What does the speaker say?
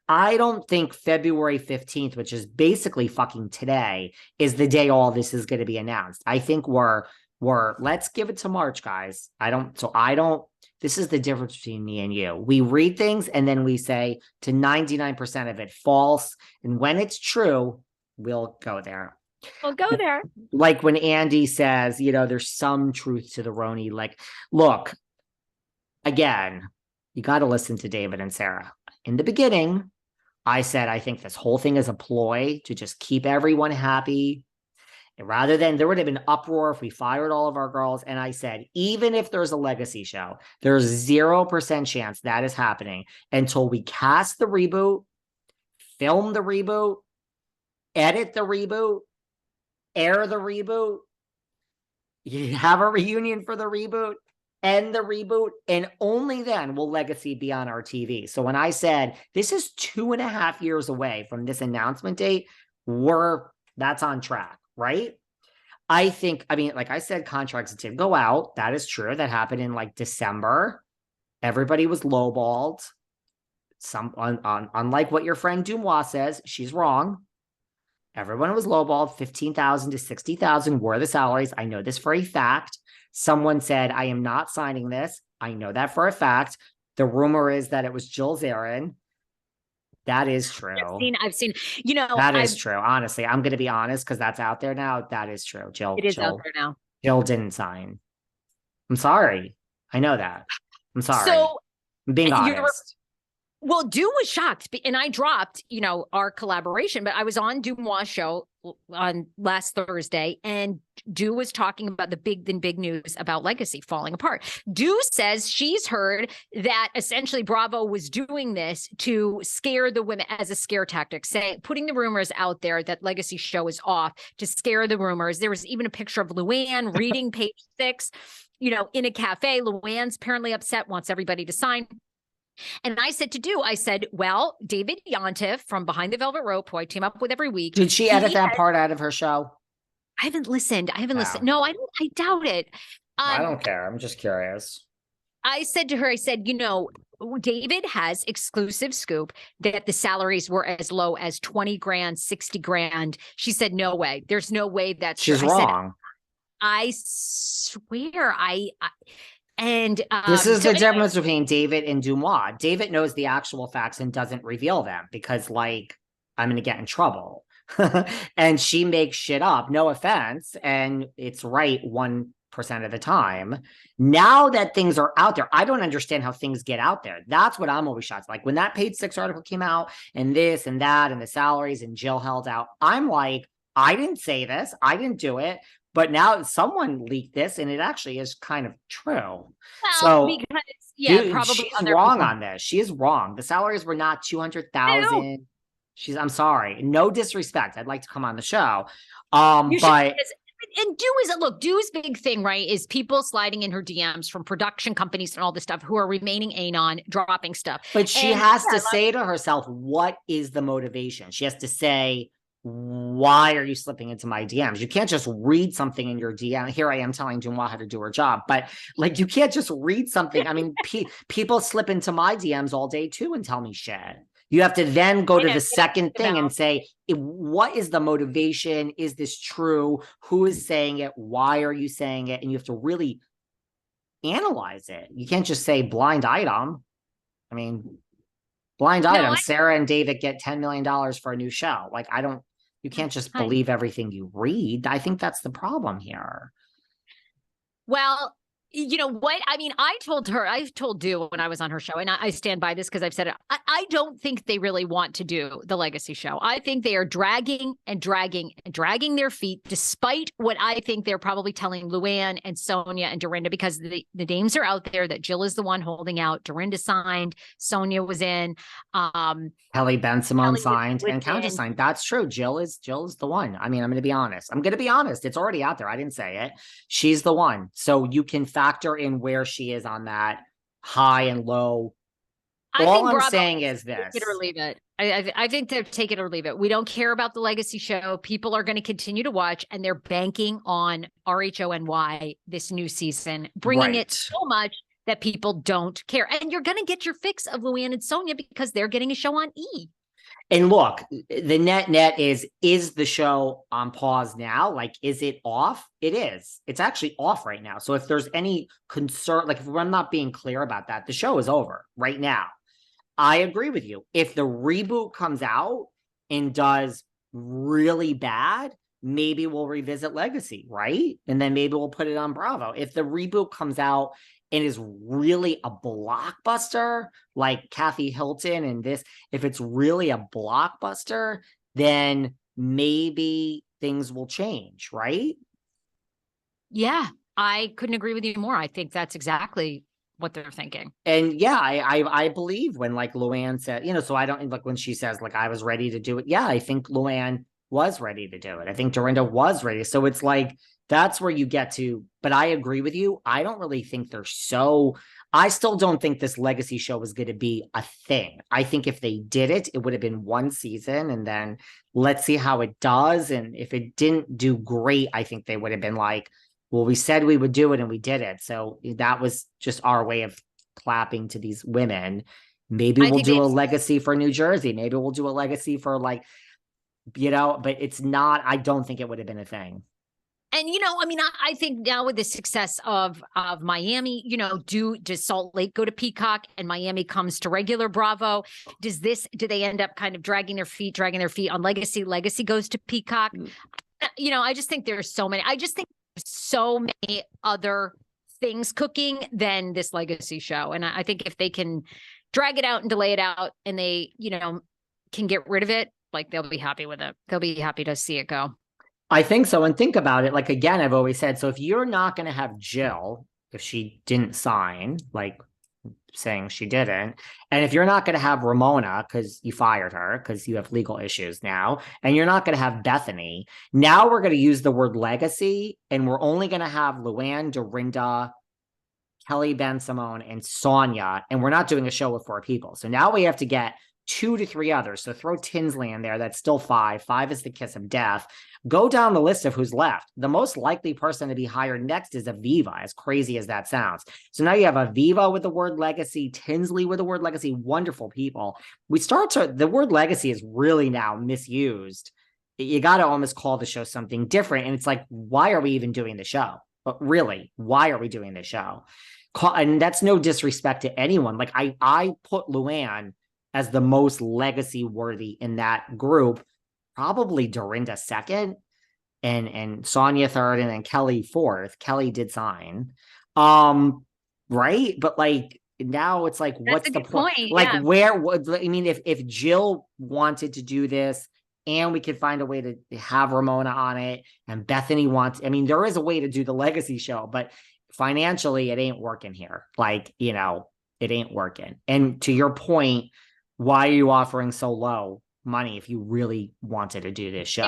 I don't think February 15th, which is basically fucking today, is the day all this is going to be announced. I think we're let's give it to March, guys. This is the difference between me and you. We read things and then we say to 99% of it false. And when it's true, we'll go there. We'll go there. Like when Andy says, there's some truth to the RHONY. Like, look, again, you got to listen to David and Sarah. In the beginning, I said, I think this whole thing is a ploy to just keep everyone happy. And rather than, there would have been uproar if we fired all of our girls. And I said, even if there's a legacy show, there's 0% chance that is happening until we cast the reboot, film the reboot, edit the reboot, air the reboot, you have a reunion for the reboot, end the reboot, and only then will Legacy be on our TV. So when I said this is 2.5 years away from this announcement date, that's on track, right? Like I said, contracts did go out. That is true. That happened in like December. Everybody was lowballed. Unlike what your friend Dumois says, she's wrong. Everyone was lowballed. 15,000 to 60,000 were the salaries. I know this for a fact. Someone said, I am not signing this. I know that for a fact. The rumor is that it was Jill Zarin. That is true. I've seen, that is true. Honestly, I'm going to be honest because that's out there now. That is true. It is out there now. Jill didn't sign. I'm sorry. I know that. I'm sorry. So I'm being honest. Well, Du was shocked, and I dropped, our collaboration, but I was on Dumois' show on last Thursday, and Du was talking about the big news about Legacy falling apart. Du says she's heard that essentially Bravo was doing this to scare the women as a scare tactic, putting the rumors out there that Legacy show is off to scare the rumors. There was even a picture of Luann reading page 6, in a cafe. Luann's apparently upset, wants everybody to sign. And I said to Du, well, David Yontif from Behind the Velvet Rope, who I team up with every week. Did she edit that part out of her show? I haven't listened. No, I doubt it. I don't care. I'm just curious. I said to her, David has exclusive scoop that the salaries were as low as 20 grand, 60 grand. She said, no way. There's no way that's She's wrong. I swear And this is the difference between David and Dumois. David knows the actual facts and doesn't reveal them because, I'm going to get in trouble. And she makes shit up, no offense. And it's right 1% of the time. Now that things are out there, I don't understand how things get out there. That's what I'm always shocked. Like when that page 6 article came out and this and that and the salaries and Jill held out, I'm like, I didn't say this. I didn't do it. But now someone leaked this, and it actually is kind of true. Well, so, probably she's wrong on this. She is wrong. The salaries were not 200,000. I'm sorry, no disrespect. I'd like to come on the show, but. And Du's big thing, right, is people sliding in her DMs from production companies and all this stuff who are remaining anon, dropping stuff. But she has to say to herself, what is the motivation? She has to say, why are you slipping into my DMs? You can't just read something in your DM. Here I am telling Dumois how to do her job, but you can't just read something. I mean, people slip into my DMs all day too and tell me shit. You have to then go to the second thing and say, what is the motivation? Is this true? Who is saying it? Why are you saying it? And you have to really analyze it. You can't just say blind item. I mean, blind item. Sarah and David get $10 million for a new show. You can't just believe everything you read. I think that's the problem here. Well, you know what? I mean, I told Du when I was on her show, and I stand by this because I've said it. I don't think they really want to do the Legacy show. I think they are dragging their feet, despite what I think they're probably telling Luann and Sonia and Dorinda, because the names are out there that Jill is the one holding out. Dorinda signed. Sonia was in. Kelly Ben-Simone signed and Countess signed. That's true. Jill is the one. I mean, I'm going to be honest. It's already out there. I didn't say it. She's the one. So you can factor in where she is on that high and low. All I'm saying is this. Take it or leave it. I think they're take it or leave it. We don't care about the Legacy show. People are going to continue to watch, and they're banking on RHONY this new season, bringing it so much that people don't care. And you're going to get your fix of Luann and Sonia because they're getting a show on E! And look, the net is the show on pause now? Like, is it off? It is. It's actually off right now. So if there's any concern, like if I'm not being clear about that, the show is over right now. I agree with you. If the reboot comes out and does really bad, maybe we'll revisit Legacy, right? And then maybe we'll put it on Bravo. If the reboot comes out and is really a blockbuster, like Kathy Hilton and this, if it's really a blockbuster, then maybe things will change, right? Yeah, I couldn't agree with you more. I think that's exactly what they're thinking. And yeah, I believe when like Luann said, you know, so I don't like when she says like I was ready to do it. Yeah, I think Luann was ready to do it. I think Dorinda was ready. So it's like that's where you get to. But I agree with you. I don't really think they're so. I still don't think this Legacy show was going to be a thing. I think if they did it, it would have been one season and then let's see how it does. And if it didn't do great, I think they would have been like, well, we said we would do it and we did it. So that was just our way of clapping to these women. Maybe we'll do a Legacy for New Jersey. Maybe we'll do a Legacy for like, you know, but it's not, I don't think it would have been a thing. And, you know, I mean, I think now with the success of Miami, you know, does Salt Lake go to Peacock and Miami comes to regular Bravo? Do they end up kind of dragging their feet on Legacy? Legacy goes to Peacock. You know, I just think there's so many other things cooking than this Legacy show. And I think if they can drag it out and delay it out and they, you know, can get rid of it, like they'll be happy with it. They'll be happy to see it go. I think so. And think about it. Like, again, I've always said, so if you're not going to have Jill, if she didn't sign, like saying she didn't, and if you're not going to have Ramona because you fired her because you have legal issues now, and you're not going to have Bethany, now we're going to use the word Legacy and we're only going to have Luann, Dorinda, Kelly Ben-Simone, and Sonia, and we're not doing a show with 4 people. So now we have to get 2 to 3 others. So throw Tinsley in there. That's still 5. 5 is the kiss of death. Go down the list of who's left. The most likely person to be hired next is Aviva, as crazy as that sounds. So now you have Aviva with the word Legacy, Tinsley with the word Legacy, wonderful people. The word Legacy is really now misused. You got to almost call the show something different. And it's like, why are we even doing the show? But really, why are we doing the show? And that's no disrespect to anyone. Like I put Luann as the most Legacy worthy in that group, probably Dorinda second and Sonia third and then Kelly fourth. Kelly did sign. Right? But like now it's like, what's the point? Like I mean, if Jill wanted to do this and we could find a way to have Ramona on it and Bethany I mean, there is a way to do the Legacy show, but financially it ain't working here. Like, you know, it ain't working. And to your point, why are you offering so low money if you really wanted to do this show?